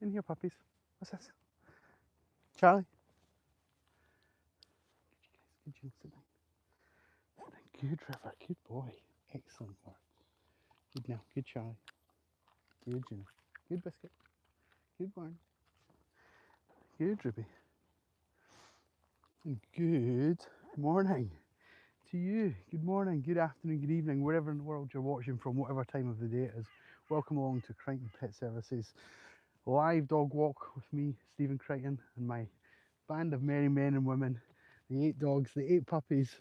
In here, puppies. What's this? Charlie? Good, Gino, sit down. Sit down. Good, River. Good boy. Excellent work. Good now. Good, Charlie. Good, Gino. Good, Biscuit. Good, Barn. Good, Ruby. Good morning to you. Good morning, good afternoon, good evening, wherever in the world you're watching from, whatever time of the day it is. Welcome along to Crighton Pet Services live dog walk with me, Stephen Crighton, and my band of merry men and women, the 8 dogs, the 8 puppies.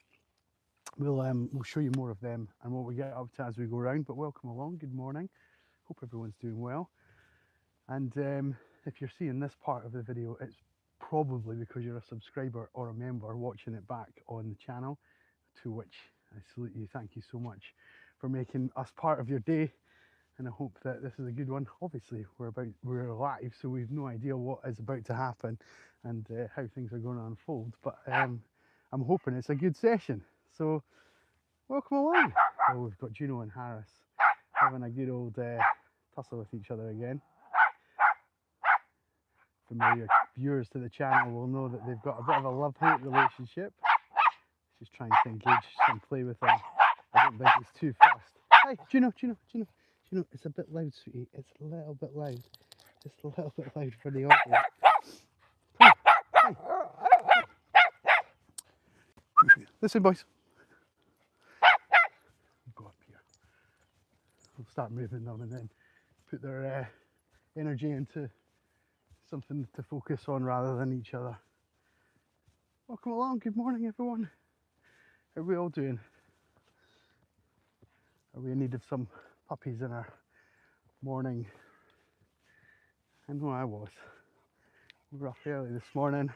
We'll show you more of them and what we get up to as we go around. But welcome along. Good morning. Hope everyone's doing well. And if you're seeing this part of the video, it's probably because you're a subscriber or a member watching it back on the channel, to which I salute you. Thank you so much for making us part of your day, and I hope that this is a good one. Obviously we're live, so we've no idea what is about to happen and how things are going to unfold, but I'm hoping it's a good session. So welcome along. Oh, we've got Juno and Harris having a good old tussle with each other again. Familiar viewers to the channel will know that they've got a bit of a love-hate relationship. She's trying to engage some play with him. I don't think it's too fast. Hey, Juno, it's a bit loud, sweetie. It's a little bit loud. Just a little bit loud for the audience. Come on. Hey. Listen, boys. Go up here. We'll start moving them and then put their energy into something to focus on rather than each other. Welcome along. Good morning, everyone. How are we all doing? Are we in need of some puppies in our morning? I know I was. We were up early this morning.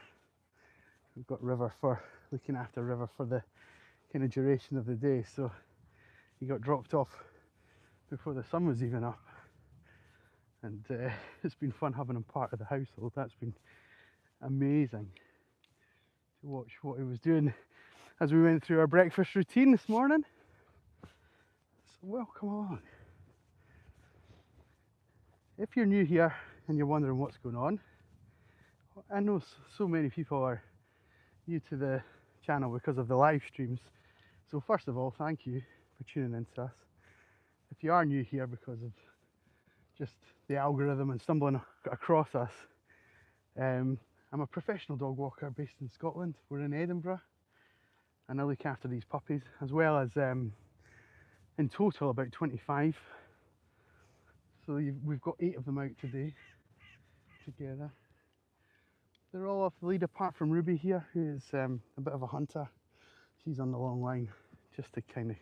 We've got River for looking after River for the kind of duration of the day, so he got dropped off before the sun was even up, and it's been fun having him part of the household. That's been amazing to watch what he was doing as we went through our breakfast routine this morning. So welcome along. If you're new here and you're wondering what's going on, I know so many people are new to the channel because of the live streams. So first of all, thank you for tuning in to us. If you are new here because of just the algorithm and stumbling across us, I'm a professional dog walker based in Scotland. We're in Edinburgh, and I look after these puppies, as well as in total about 25. So we've got 8 of them out today together. They're all off the lead apart from Ruby here, who is a bit of a hunter. She's on the long line just to kind of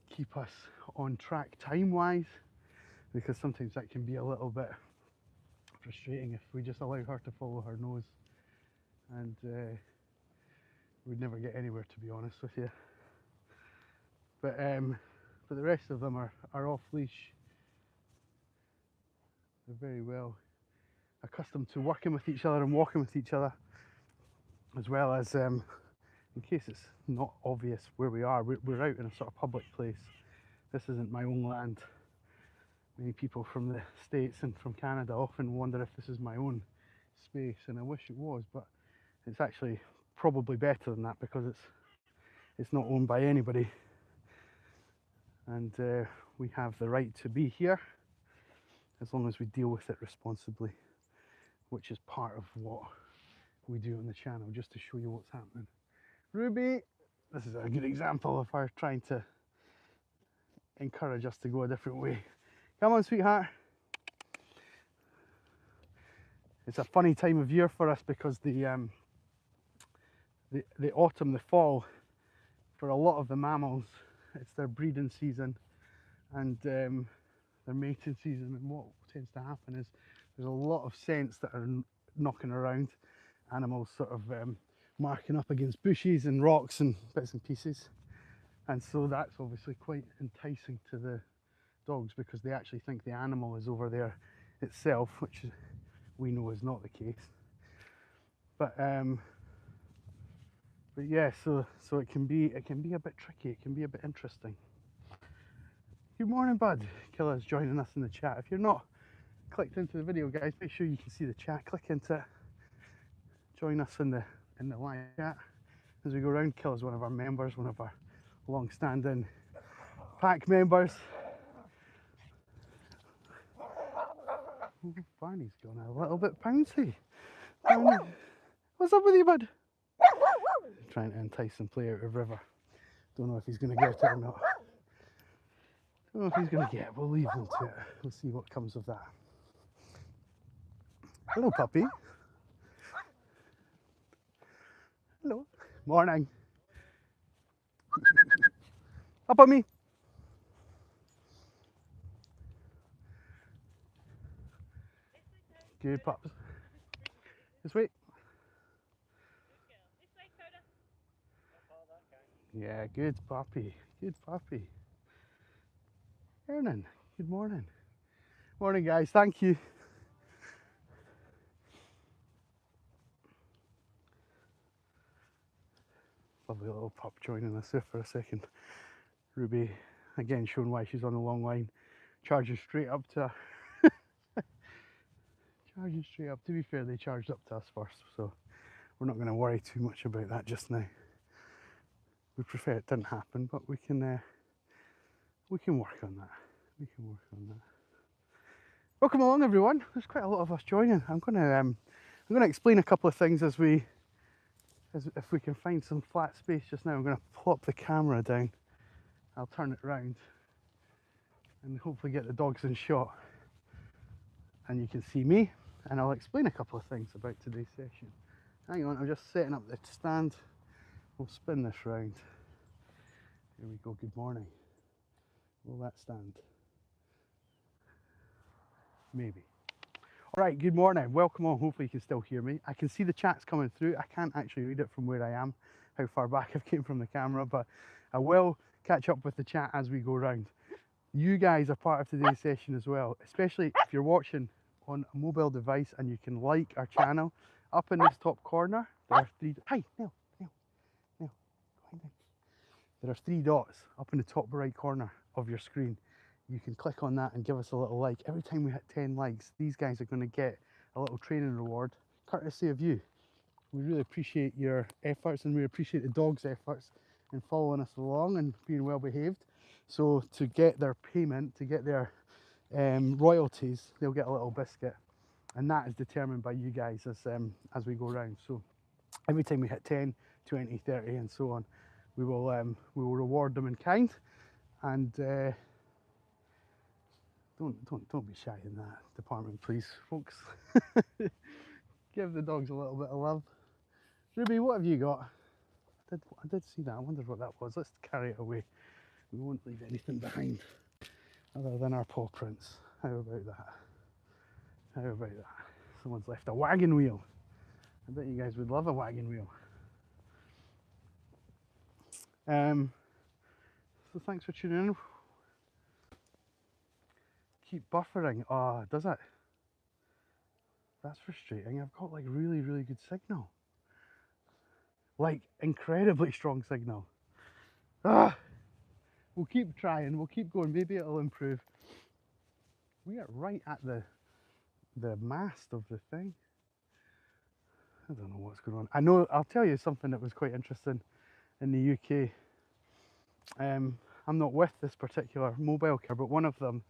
keep us on track time-wise, because sometimes that can be a little bit frustrating if we just allow her to follow her nose, and we'd never get anywhere, to be honest with you. But the rest of them are off leash. They're very well accustomed to working with each other and walking with each other, as well as in case it's not obvious where we are, we're out in a sort of public place. This isn't my own land. Many people from the States and from Canada often wonder if this is my own space, and I wish it was, but it's actually probably better than that, because it's not owned by anybody, and we have the right to be here as long as we deal with it responsibly, which is part of what we do on the channel, just to show you what's happening. Ruby, this is a good example of her trying to encourage us to go a different way. Come on, sweetheart. It's a funny time of year for us because the autumn, the fall, for a lot of the mammals, it's their breeding season and their mating season, and what tends to happen is there's a lot of scents that are knocking around, animals sort of marking up against bushes and rocks and bits and pieces, and so that's obviously quite enticing to the dogs, because they actually think the animal is over there itself, which we know is not the case. But yeah, so it can be a bit tricky. It can be a bit interesting. Good morning, bud. Killa's joining us in the chat. If you're not clicked into the video, guys, make sure you can see the chat. Click into it. Join us in the live chat as we go around. Kill is one of our members, one of our long-standing pack members. Barney's gone a little bit bouncy. Barney, what's up with you, bud? Trying to entice and play out of river. Don't know if he's going to get it or not. Don't know if he's going to get it. We'll leave him to it. We'll see what comes of that. Hello, puppy. Hello. Morning. Up on me. Good pups. This way. Yeah, good puppy. Good puppy. Erin, good morning. Morning, guys. Thank you. Lovely little pup joining us there for a second. Ruby, again, showing why she's on the long line. Charging straight up to charging straight up. To be fair, they charged up to us first, so we're not going to worry too much about that just now. We prefer it didn't happen, but we can work on that. We can work on that. Welcome along, everyone. There's quite a lot of us joining. I'm gonna explain a couple of things as if we can find some flat space just now. I'm gonna plop the camera down. I'll turn it round and hopefully get the dogs in shot. And you can see me, and I'll explain a couple of things about today's session. Hang on, I'm just setting up the stand. We'll spin this round. Here we go. Good morning. Will that stand? Maybe. All right, good morning. Welcome on. Hopefully you can still hear me. I can see the chats coming through. I can't actually read it from where I am, how far back I've came from the camera, but I will catch up with the chat as we go around. You guys are part of today's session as well, especially if you're watching on a mobile device and you can like our channel. Up in this top corner, there are three... Hi, Nell. There are three dots up in the top right corner of your screen. You can click on that and give us a little like. Every time we hit 10 likes, these guys are going to get a little training reward, courtesy of you. We really appreciate your efforts, and we appreciate the dogs' efforts in following us along and being well behaved. So to get their payment, to get their royalties, they'll get a little biscuit, and that is determined by you guys as we go around. So every time we hit 10, 20, 30 and so on, we will reward them in kind. And don't be shy in that department, please, folks. Give the dogs a little bit of love. Ruby, what have you got? I did see that. I wondered what that was. Let's carry it away. We won't leave anything behind other than our paw prints. How about that? How about that? Someone's left a wagon wheel. I bet you guys would love a wagon wheel. So thanks for tuning in. Keep buffering. Oh, does it? That's frustrating. I've got like really good signal. Like incredibly strong signal. We'll keep trying, we'll keep going, maybe it'll improve. We are right at the mast of the thing. I don't know what's going on. I know, I'll tell you something that was quite interesting in the UK. I'm not with this particular mobile car, but one of them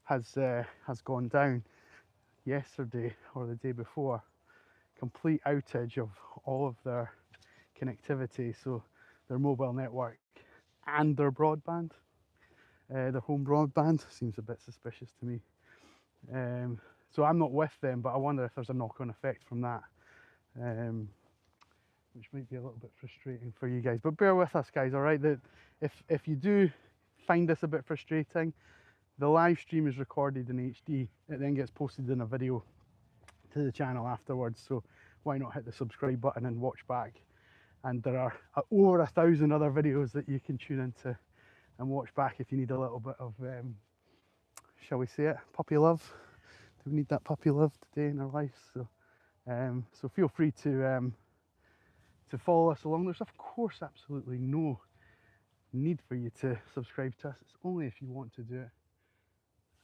has gone down yesterday or the day before. Complete outage of all of their connectivity, so their mobile network and their broadband, their home broadband. Seems a bit suspicious to me. So I'm not with them, but I wonder if there's a knock-on effect from that, which might be a little bit frustrating for you guys. But bear with us, guys, all right? That if you do find this a bit frustrating, the live stream is recorded in HD. It then gets posted in a video to the channel afterwards. So why not hit the subscribe button and watch back? And there are over 1,000 other videos that you can tune into and watch back if you need a little bit of, shall we say it, puppy love. Do we need that puppy love today in our lives? So, so feel free to follow us along. There's of course absolutely no need for you to subscribe to us. It's only if you want to do it.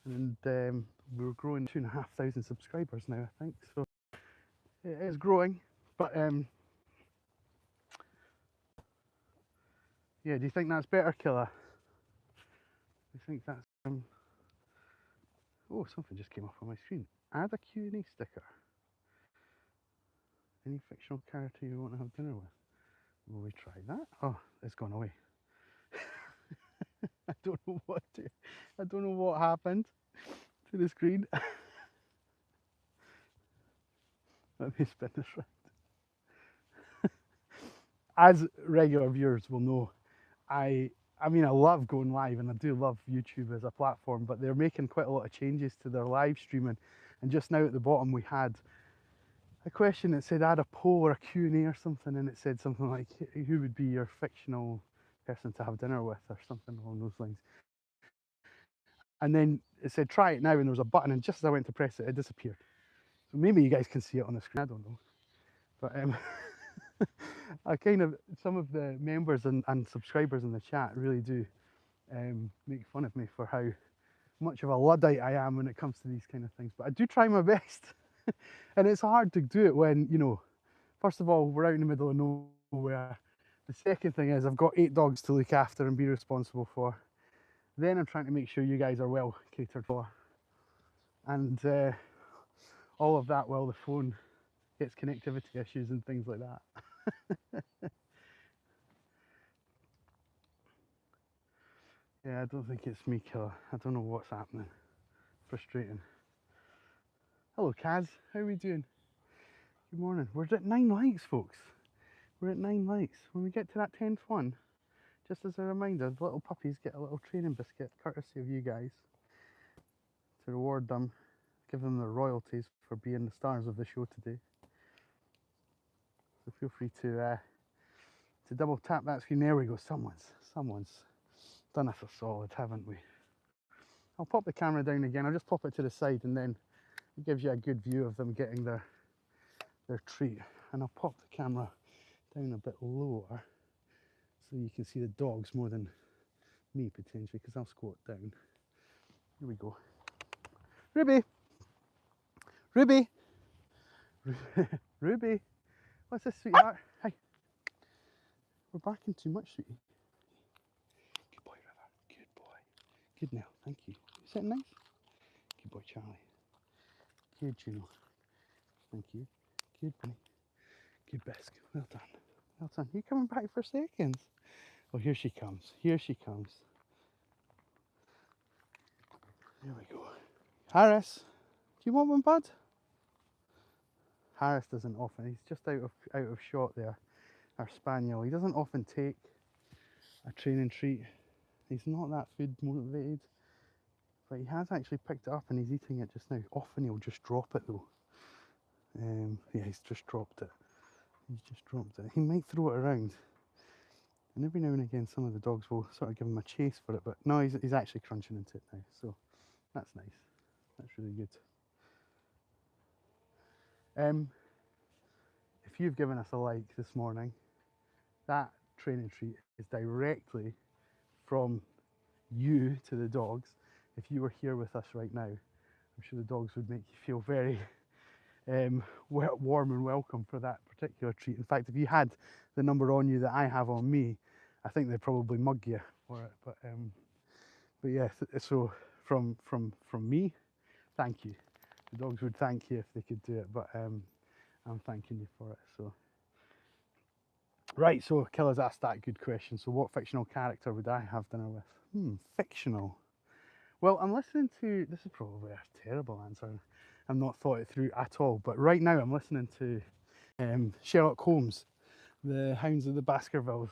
and we're growing 2,500 subscribers now, I think. So it is growing, but yeah. Do you think that's better, Killer? Do you think that's oh, something just came up on my screen. Add a Q&A sticker. Any fictional character you want to have dinner with? Will we try that? Oh, it's gone away. I don't know I don't know what happened to the screen. Let me spin this round. As regular viewers will know, I mean I love going live and I do love YouTube as a platform, but they're making quite a lot of changes to their live streaming. And just now at the bottom we had a question that said add a poll or a Q&A or something, and it said something like who would be your fictional person to have dinner with or something along those lines. And then it said try it now, and there was a button, and just as I went to press it, it disappeared. So maybe you guys can see it on the screen, I don't know. But I kind of, some of the members and subscribers in the chat really do make fun of me for how much of a Luddite I am when it comes to these kind of things. But I do try my best. And it's hard to do it when, you know, first of all, we're out in the middle of nowhere. The second thing is I've got 8 dogs to look after and be responsible for. Then I'm trying to make sure you guys are well catered for. And all of that while the phone gets connectivity issues and things like that. Yeah, I don't think it's me, Killer. I don't know what's happening. Frustrating. Hello, Kaz. How are we doing? Good morning. We're at 9 likes, folks. We're at 9 likes. When we get to that 10th one, just as a reminder, the little puppies get a little training biscuit, courtesy of you guys, to reward them, give them their royalties for being the stars of the show today. So feel free to double tap that screen. There we go. Someone's done us a solid, haven't we? I'll pop the camera down again. I'll just pop it to the side, and then it gives you a good view of them getting their treat. And I'll pop the camera down a bit lower so you can see the dogs more than me potentially, because I'll squat down. Here we go. Ruby! Ruby! Ruby! What's this, sweetheart? Hi. We're barking too much, sweetie. Good boy, River. Good boy. Good now. Thank you. You sitting nice? Good boy, Charlie. Good, Juno. Thank you. Good bunny. Good bisque. Well done. Well done. You coming back for seconds? Oh, here she comes. Here she comes. There we go. Harris, do you want one, bud? Harris doesn't often. He's just out of shot there. Our spaniel. He doesn't often take a training treat. He's not that food motivated, but he has actually picked it up and he's eating it just now. Often he'll just drop it though. Yeah, he's just dropped it. He's just dropped it. He might throw it around, and every now and again some of the dogs will sort of give him a chase for it, but no, he's actually crunching into it now, so that's nice. That's really good. If you've given us a like this morning, that training treat is directly from you to the dogs. If you were here with us right now, I'm sure the dogs would make you feel very warm and welcome for that particular treat. In fact, if you had the number on you that I have on me, I think they'd probably mug you for it. But yeah, so from me, thank you. The dogs would thank you if they could do it, but I'm thanking you for it. So right, so Killer's asked that good question. So what fictional character would I have dinner with? Fictional. Well, I'm listening to, this is probably a terrible answer. I've not thought it through at all, but right now I'm listening to Sherlock Holmes, the Hounds of the Baskervilles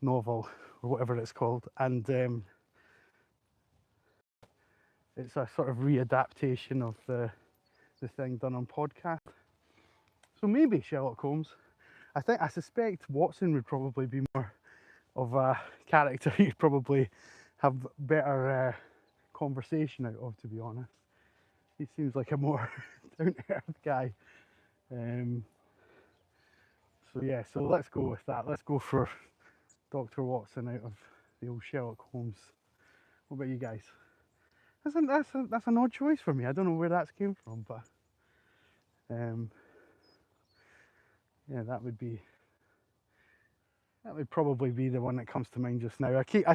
novel, or whatever it's called, and it's a sort of readaptation of the thing done on podcast. So maybe Sherlock Holmes. I suspect Watson would probably be more of a character you'd probably have better conversation out of, to be honest. He seems like a more down-to-earth guy. So yeah, so let's go with that. Let's go for Dr. Watson out of the old Sherlock Holmes What about you guys? That's an odd choice for me. I don't know where that's came from, but yeah, that would probably be the one that comes to mind just now. I keep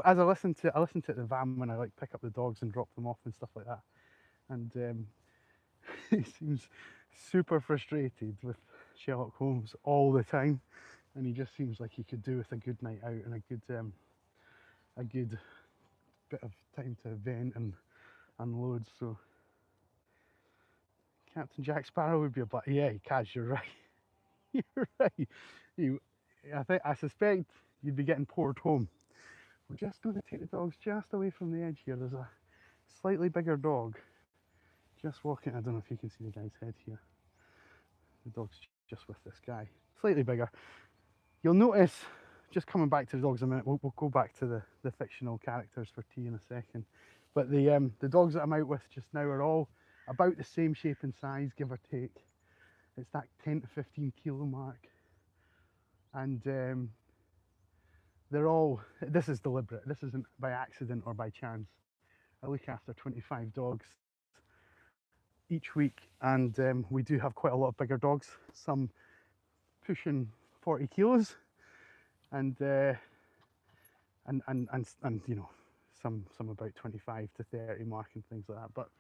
as I listen to it in the van when I like pick up the dogs and drop them off and stuff like that. And he seems super frustrated with Sherlock Holmes all the time, and he just seems like he could do with a good night out and a good bit of time to vent and unload. So Captain Jack Sparrow would be a black. Yeah, Kaz, you're right. You're right. You, I suspect you'd be getting poured home. We're just going to take the dogs just away from the edge here. There's a slightly bigger dog just walking. I don't know if you can see the guy's head here. The dog's just with this guy, slightly bigger. You'll notice, just coming back to the dogs a minute, we'll go back to the fictional characters for tea in a second. But the dogs that I'm out with just now are all about the same shape and size, give or take. It's that 10 to 15 kilo mark. And they're all, this is deliberate, this isn't by accident or by chance. I look after 25 dogs each week, and we do have quite a lot of bigger dogs, some pushing 40 kilos, and you know, some about 25 to 30 mark and things like that. But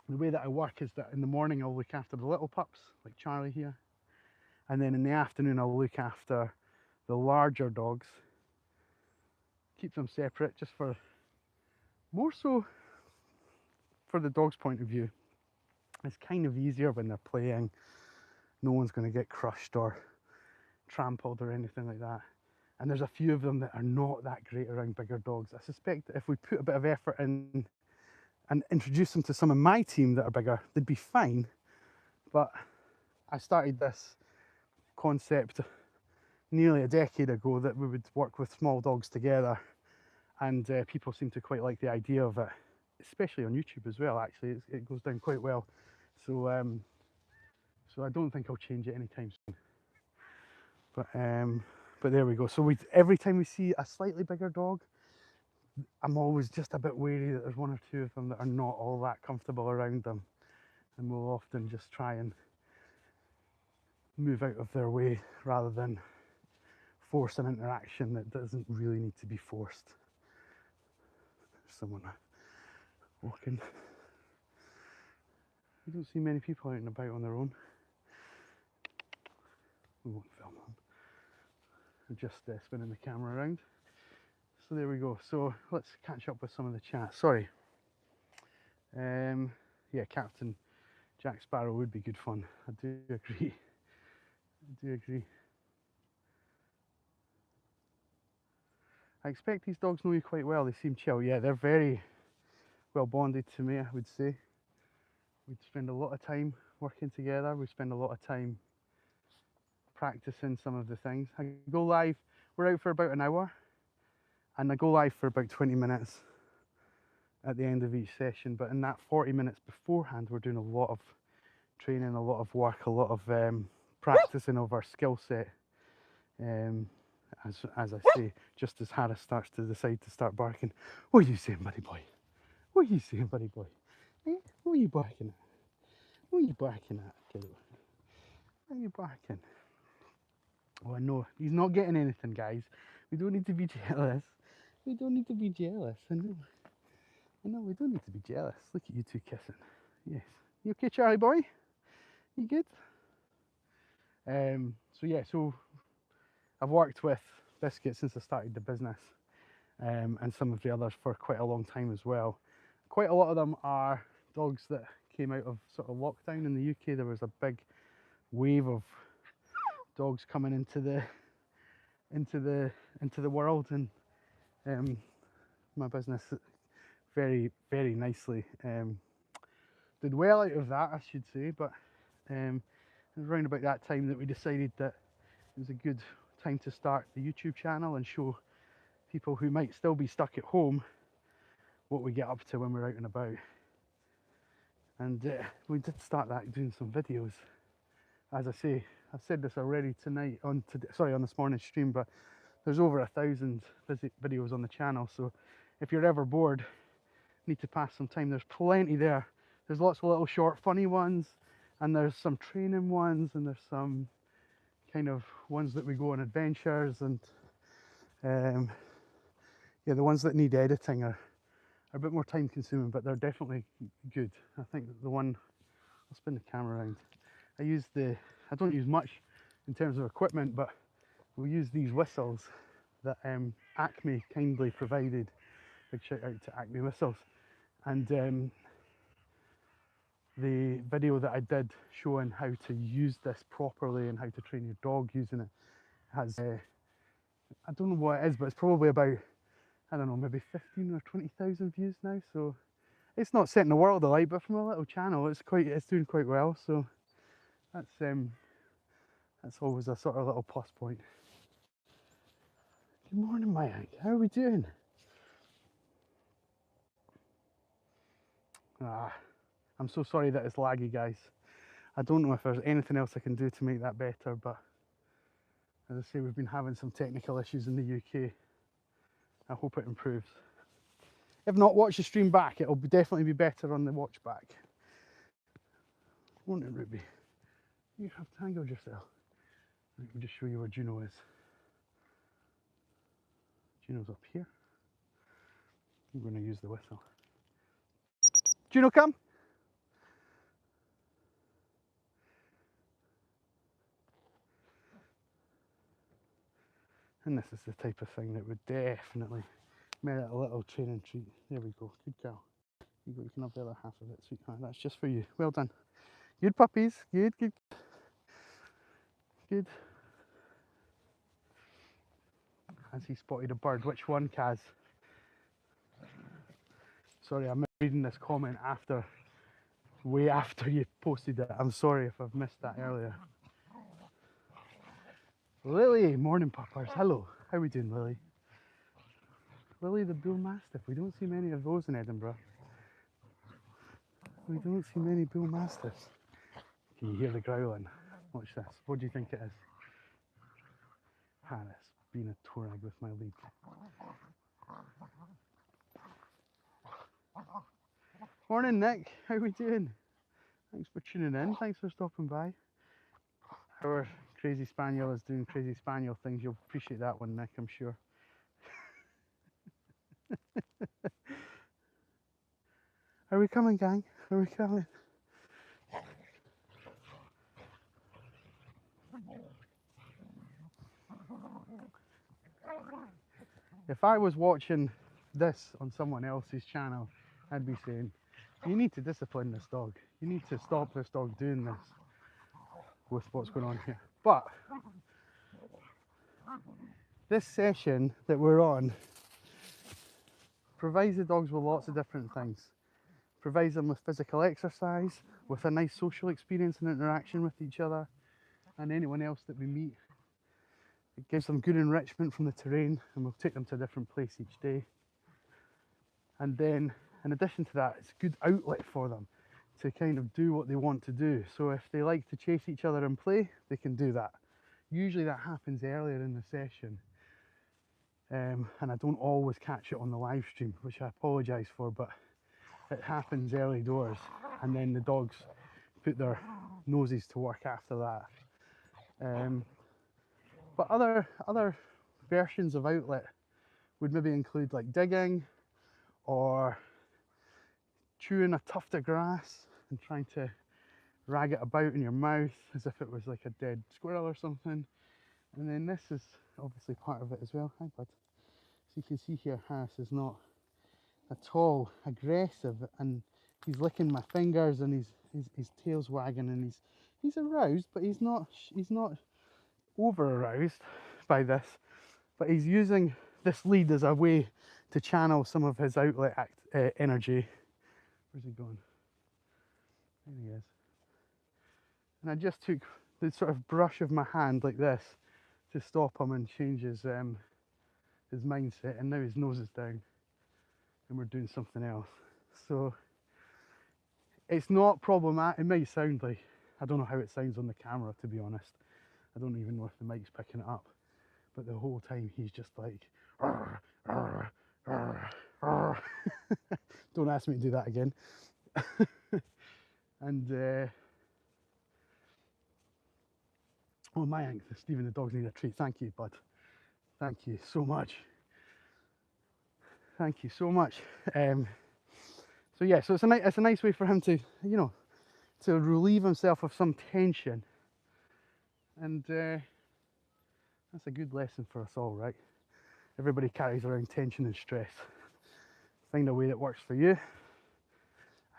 the way that I work is that in the morning I'll look after the little pups, like Charlie here, and then in the afternoon I'll look after the larger dogs, keep them separate, just for more so for the dog's point of view. It's kind of easier when they're playing. No one's going to get crushed or trampled or anything like that. And there's a few of them that are not that great around bigger dogs. I suspect that if we put a bit of effort in and introduce them to some of my team that are bigger, they'd be fine. But I started this concept nearly a decade ago that we would work with small dogs together, and people seem to quite like the idea of it, especially on YouTube as well. Actually, it goes down quite well. So I don't think I'll change it anytime soon. But there we go. So every time we see a slightly bigger dog, I'm always just a bit wary that there's one or two of them that are not all that comfortable around them, and we'll often just try and move out of their way rather than force an interaction that doesn't really need to be forced. There's someone walking. You don't see many people out and about on their own. We won't film them. I'm just spinning the camera around. So there we go. So let's catch up with some of the chat. Sorry. Yeah, Captain Jack Sparrow would be good fun. I do agree. I do agree. I expect these dogs know you quite well. They seem chill. Yeah, they're very well bonded to me, I would say. We'd spend a lot of time working together. We spend a lot of time practicing some of the things. I go live, we're out for about an hour, and I go live for about 20 minutes at the end of each session. But in that 40 minutes beforehand, we're doing a lot of training, a lot of work, a lot of practicing of our skill set. As I say, just as Harris starts to decide to start barking. What are you saying, buddy boy? What are you saying, buddy boy? Eh? What are you barking at? What are you barking at, kiddo? What are you barking? Oh, I know. He's not getting anything, guys. We don't need to be jealous. We don't need to be jealous. I know. We don't need to be jealous. Look at you two kissing. Yes. You okay, Charlie boy? You good? So yeah, so I've worked with Biscuit since I started the business, and some of the others for quite a long time as well. Quite a lot of them are dogs that came out of sort of lockdown in the UK. There was a big wave of dogs coming into the world, and my business very nicely did well out of that, I should say. But it was around about that time that we decided that it was a good time to start the YouTube channel and show people who might still be stuck at home what we get up to when we're out and about. And we did start that doing some videos. As I say, I've said this already tonight on this morning's stream, but there's over 1,000 videos on the channel. So if you're ever bored, need to pass some time, there's plenty there. There's lots of little short funny ones, and there's some training ones, and there's some kind of ones that we go on adventures, and yeah, the ones that need editing are a bit more time consuming, but they're definitely good. I think the one, I'll spin the camera around. I don't use much in terms of equipment, but we use these whistles that Acme kindly provided. Big shout out to Acme Whistles. And the video that I did showing how to use this properly and how to train your dog using it has, I don't know what it is, but it's probably about, I don't know, maybe 15 or 20,000 views now. So it's not setting the world alight, but from a little channel, it's doing quite well. So that's always a sort of little plus point. Good morning, Mayank. How are we doing? I'm so sorry that it's laggy, guys. I don't know if there's anything else I can do to make that better, but as I say, we've been having some technical issues in the UK. I hope it improves. If not, watch the stream back. It'll definitely be better on the watch back. Won't it, Ruby? You have tangled yourself. Let me just show you where Juno is. Juno's up here. I'm going to use the whistle. Juno, come! And this is the type of thing that would definitely merit a little training treat. There we go. Good girl. You can have the other half of it, sweetheart. That's just for you. Well done. Good puppies. Good, good. Good. Has he spotted a bird? Which one, Kaz? Sorry, I'm reading this comment way after you posted it. I'm sorry if I've missed that earlier. Lily, morning puppers. Hello. How are we doing, Lily? Lily the bull mastiff. We don't see many of those in Edinburgh. We don't see many bull mastiffs. Can you hear the growling? Watch this. What do you think it is? Harris being a torag with my lead. Morning, Nick. How are we doing? Thanks for tuning in. Thanks for stopping by. Our crazy spaniel is doing crazy spaniel things. You'll appreciate that one, Nick, I'm sure. Are we coming, gang? Are we coming? If I was watching this on someone else's channel, I'd be saying, you need to discipline this dog. You need to stop this dog doing this with what's going on here. But this session that we're on provides the dogs with lots of different things. Provides them with physical exercise, with a nice social experience and interaction with each other and anyone else that we meet. It gives them good enrichment from the terrain, and we'll take them to a different place each day. And then, in addition to that, it's a good outlet for them to kind of do what they want to do. So if they like to chase each other and play, they can do that. Usually that happens earlier in the session. And I don't always catch it on the live stream, which I apologise for, but it happens early doors. And then the dogs put their noses to work after that. But other versions of outlet would maybe include like digging or chewing a tuft of grass and trying to rag it about in your mouth as if it was like a dead squirrel or something. And then this is obviously part of it as well. Hi, bud. So you can see here, Harris is not at all aggressive, and he's licking my fingers and his tail's wagging, and he's aroused, but he's not over aroused by this, but he's using this lead as a way to channel some of his outlet energy. Where's he going? There he is. And I just took the sort of brush of my hand like this to stop him and change his mindset, and now his nose is down and we're doing something else. So it's not problematic. It might sound like, I don't know how it sounds on the camera, to be honest. I don't even know if the mic's picking it up, but the whole time he's just like, arr, arr, arr, Don't ask me to do that again. And oh my, Stephen, the dogs need a treat. Thank you, bud. Thank you so much. Thank you so much. So yeah, so it's a nice way for him to, you know, to relieve himself of some tension. And that's a good lesson for us all, right? Everybody carries around tension and stress. Find a way that works for you,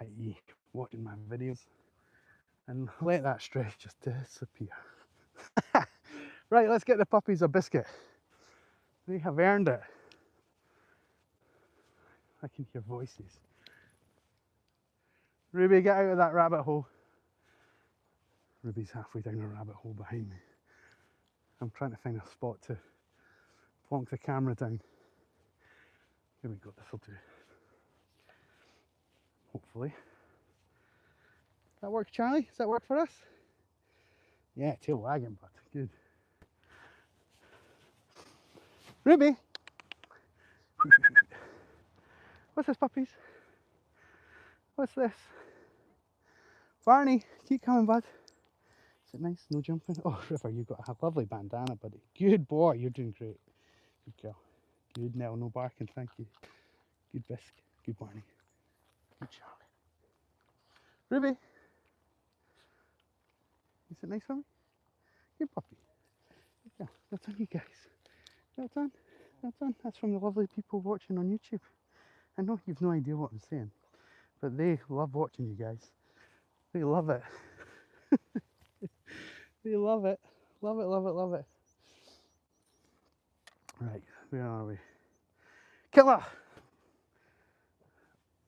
i.e. watching my videos, and let that stress just disappear. Right, let's get the puppies a biscuit. They have earned it. I can hear voices. Ruby, get out of that rabbit hole. Ruby's halfway down a rabbit hole behind me. I'm trying to find a spot to plonk the camera down. Here we go, this'll do. Hopefully. That work, Charlie? Does that work for us? Yeah, tail wagging, but good. Ruby! What's this, puppies? What's this? Barney, keep coming, bud. Is it nice? No jumping? Oh, River, you've got a lovely bandana, buddy. Good boy, you're doing great. Good girl. Good Nell, no barking, thank you. Good Bisque. Good Barney. Good Charlie. Ruby! Is it nice for me? Good puppy. Good girl. Well done, you guys. Well done. Well done. That's from the lovely people watching on YouTube. I know you've no idea what I'm saying, but they love watching you guys. They love it. They love it. Love it, love it, love it. Right, where are we? Killer!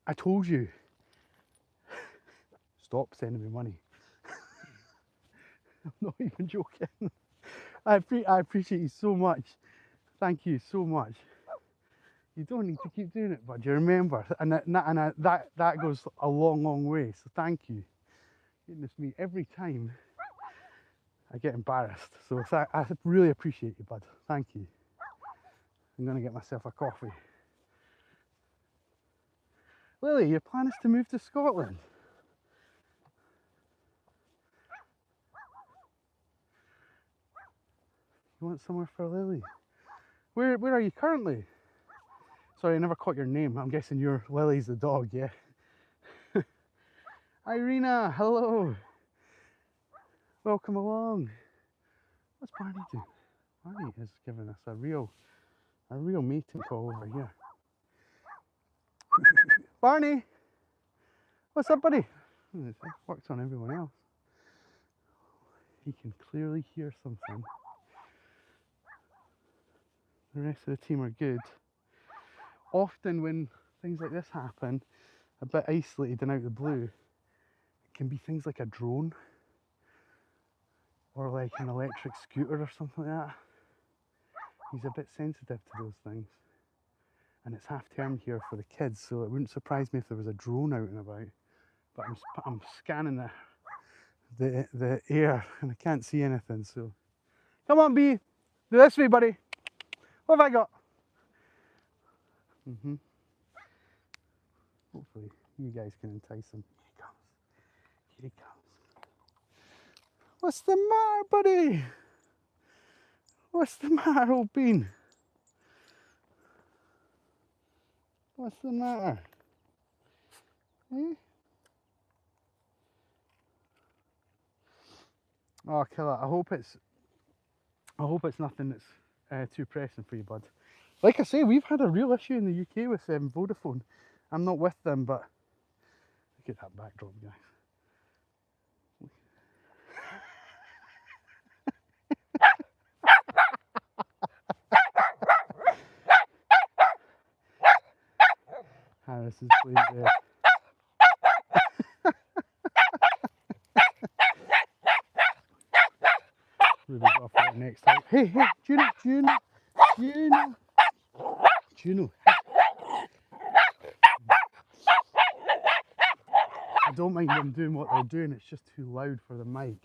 I told you. Stop sending me money. I'm not even joking. I appreciate you so much. Thank you so much. You don't need to keep doing it, but you remember, and that goes a long, long way. So thank you. Goodness me, every time I get embarrassed. So I really appreciate you, bud. Thank you. I'm gonna get myself a coffee. Lily, your plan is to move to Scotland. You want somewhere for Lily? Where are you currently? Sorry, I never caught your name. I'm guessing you're Lily's the dog, yeah? Irina, hello. Welcome along. What's Barney doing? Barney is giving us a real mating call over here. Barney! What's up, buddy? It works on everyone else. He can clearly hear something. The rest of the team are good. Often when things like this happen, a bit isolated and out of the blue, it can be things like a drone or like an electric scooter or something like that. He's a bit sensitive to those things. And it's half term here for the kids, so it wouldn't surprise me if there was a drone out and about. But I'm scanning the air and I can't see anything, so. Come on, Bee! Do this for me, buddy! What have I got? Hopefully you guys can entice him. Here he comes. Here he comes. What's the matter, buddy? What's the matter, old bean? What's the matter? Eh? Oh, killer! I hope it's nothing that's too pressing for you, bud. Like I say, we've had a real issue in the UK with Vodafone. I'm not with them, but look at that backdrop, guys. Harris is playing there. Ruby's off for the next time. Hey, Juno. I don't mind them doing what they're doing, it's just too loud for the mic.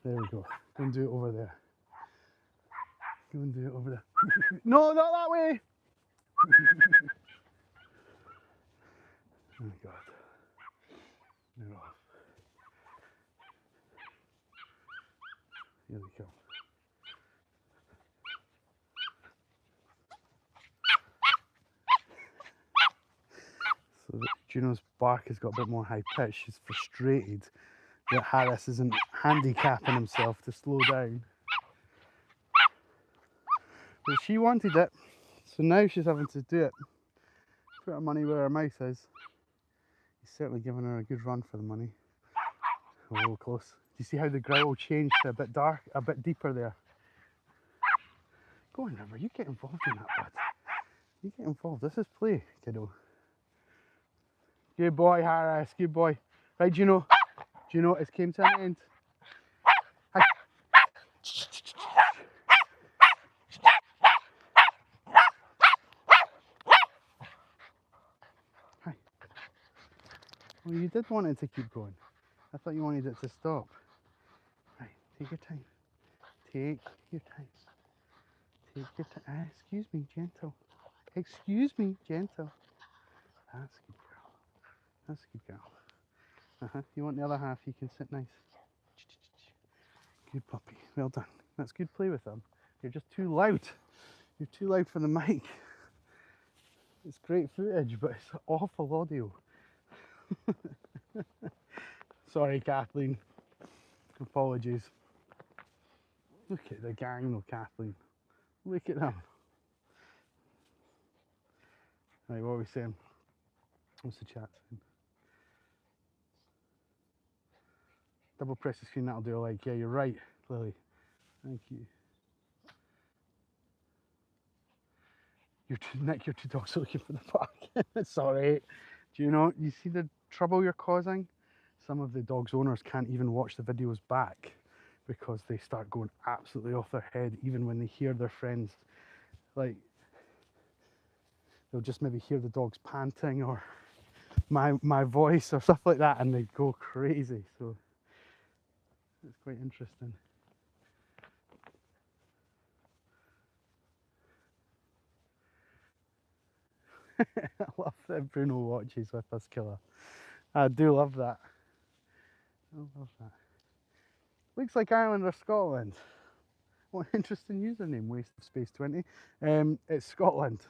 There we go. Go and do it over there. Go and do it over there. No, not that way! Oh God. They're off. Here they come. So Juno's bark has got a bit more high pitch. She's frustrated that Harris isn't handicapping himself to slow down. But she wanted it, so now she's having to do it. Put her money where her mouth is. He's certainly giving her a good run for the money. A little close. Do you see how the growl changed to a bit dark, a bit deeper there? Go on, River, you get involved in that, bud. You get involved. This is play, kiddo. Good boy, Harris. Good boy. Right, Juno. Juno, it's came to an end. Hi. Hi. Well, you did want it to keep going. I thought you wanted it to stop. Right, take your time. Take your time. Take your time. Excuse me, gentle. Excuse me, gentle. That's a good girl. That's a good girl. You want the other half, you can sit nice. Good puppy. Well done. That's good play with them. You're just too loud. You're too loud for the mic. It's great footage, but it's awful audio. Sorry, Kathleen. Apologies. Look at the gang though, Kathleen. Look at them. Right, what are we saying? What's the chat saying? Double press the screen, that'll do a like. Yeah, you're right, Lily. Thank you. Nick, your two dogs are looking for the park. Sorry. Do you know, you see the trouble you're causing? Some of the dogs' owners can't even watch the videos back because they start going absolutely off their head even when they hear their friends. Like, they'll just maybe hear the dogs panting or my voice or stuff like that and they go crazy. So it's quite interesting. I love that Bruno watches with us, Killer. I do love that. I love that. Looks like Ireland or Scotland. What an interesting username, Waste of Space 20. It's Scotland.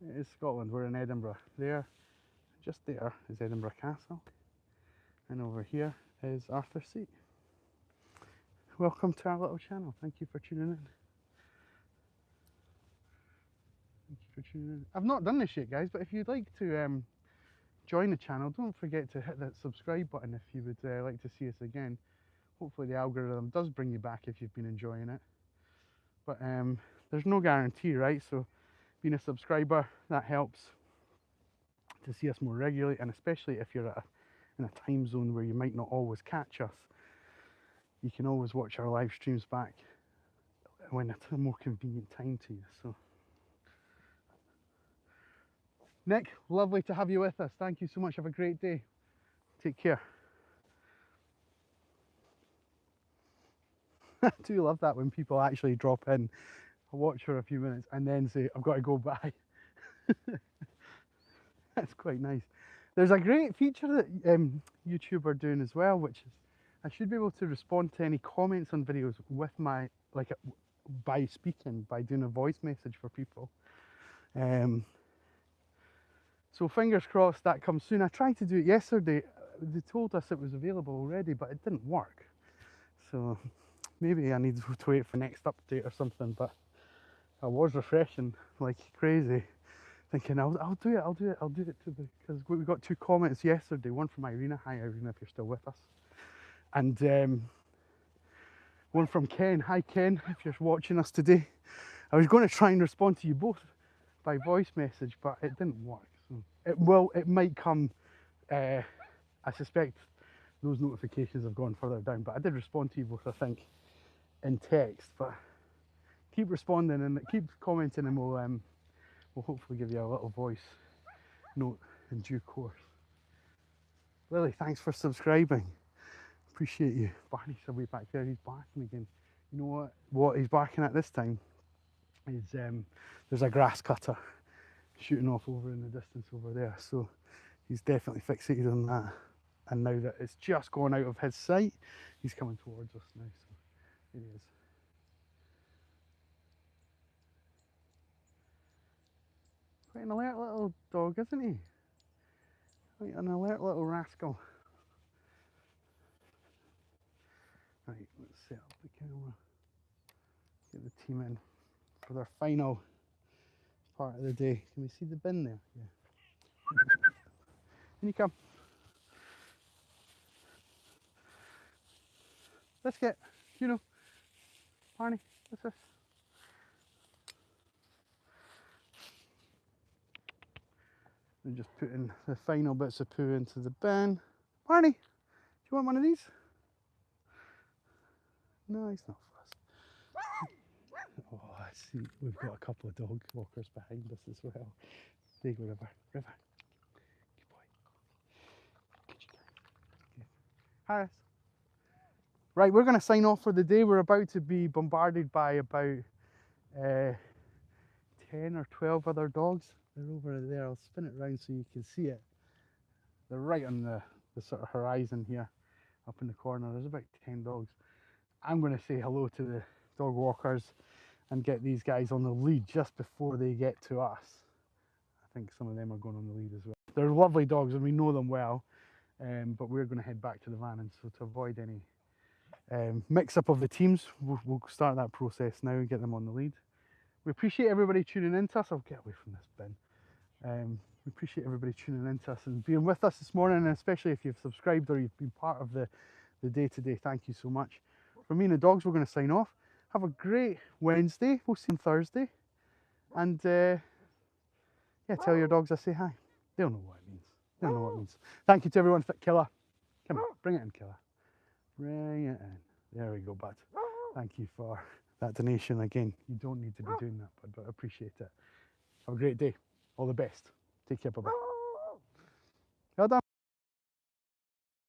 It is Scotland. We're in Edinburgh. There, just there, is Edinburgh Castle. And over here is Arthur's Seat. Welcome to our little channel. Thank you for tuning in. Thank you for tuning in. I've not done this yet, guys, but if you'd like to join the channel, don't forget to hit that subscribe button if you would like to see us again. Hopefully the algorithm does bring you back if you've been enjoying it. But there's no guarantee, right? So being a subscriber, that helps to see us more regularly, and especially if you're in a time zone where you might not always catch us, you can always watch our live streams back when it's a more convenient time to you. So Nick, lovely to have you with us. Thank you so much. Have a great day. Take care. I do love that when people actually drop in, watch for a few minutes and then say, I've got to go by. That's quite nice. There's a great feature that YouTube are doing as well, which is I should be able to respond to any comments on videos with my, like, by speaking, by doing a voice message for people. So fingers crossed that comes soon. I tried to do it yesterday. They told us it was available already, but it didn't work. So maybe I need to wait for next update or something, but I was refreshing like crazy, thinking I'll do it too, because we got 2 comments yesterday, one from Irina, hi Irina if you're still with us, and one from Ken, hi Ken if you're watching us today. I was going to try and respond to you both by voice message, but it didn't work. So it might come, I suspect those notifications have gone further down, but I did respond to you both, I think, in text. But keep responding and keep commenting, and we'll hopefully give you a little voice note in due course. Lily, thanks for subscribing. Appreciate you. Barney's way back there. He's barking again. You know what he's barking at this time is there's a grass cutter shooting off over in the distance over there. So He's definitely fixated on that. And now that it's just gone out of his sight, he's coming towards us now. So there he is. Quite an alert little dog, isn't he? Quite an alert little rascal. Right, let's set up the camera. Get the team in for their final part of the day. Can we see the bin there? Yeah. In you come. Let's get, Barney, what's this? We're just putting the final bits of poo into the bin. Barney, do you want one of these? No, he's not fussed. Oh, I see. We've got a couple of dog walkers behind us as well. There you go, River. River. Good boy. Good girl. Harris. Right, we're going to sign off for the day. We're about to be bombarded by about 10 or 12 other dogs. They're over there. I'll spin it around so you can see it. They're right on the sort of horizon here, up in the corner. There's about 10 dogs. I'm going to say hello to the dog walkers and get these guys on the lead just before they get to us. I think some of them are going on the lead as well. They're lovely dogs and we know them well, but we're going to head back to the van, and so to avoid any mix up of the teams, we'll start that process now and get them on the lead. We appreciate everybody tuning in to us. I'll get away from this bin. We appreciate everybody tuning in to us and being with us this morning, and especially if you've subscribed or you've been part of the day today. Thank you so much. From me and the dogs, we're going to sign off. Have a great Wednesday. We'll see you on Thursday. And yeah, tell your dogs I say hi. They'll know what it means. They'll know what it means. Thank you to everyone. Killer, come on, bring it in, Killer. Bring it in. There we go, bud. Thank you for that donation again. You don't need to be doing that, bud, but I appreciate it. Have a great day. All the best. Take care, bye-bye. Well done.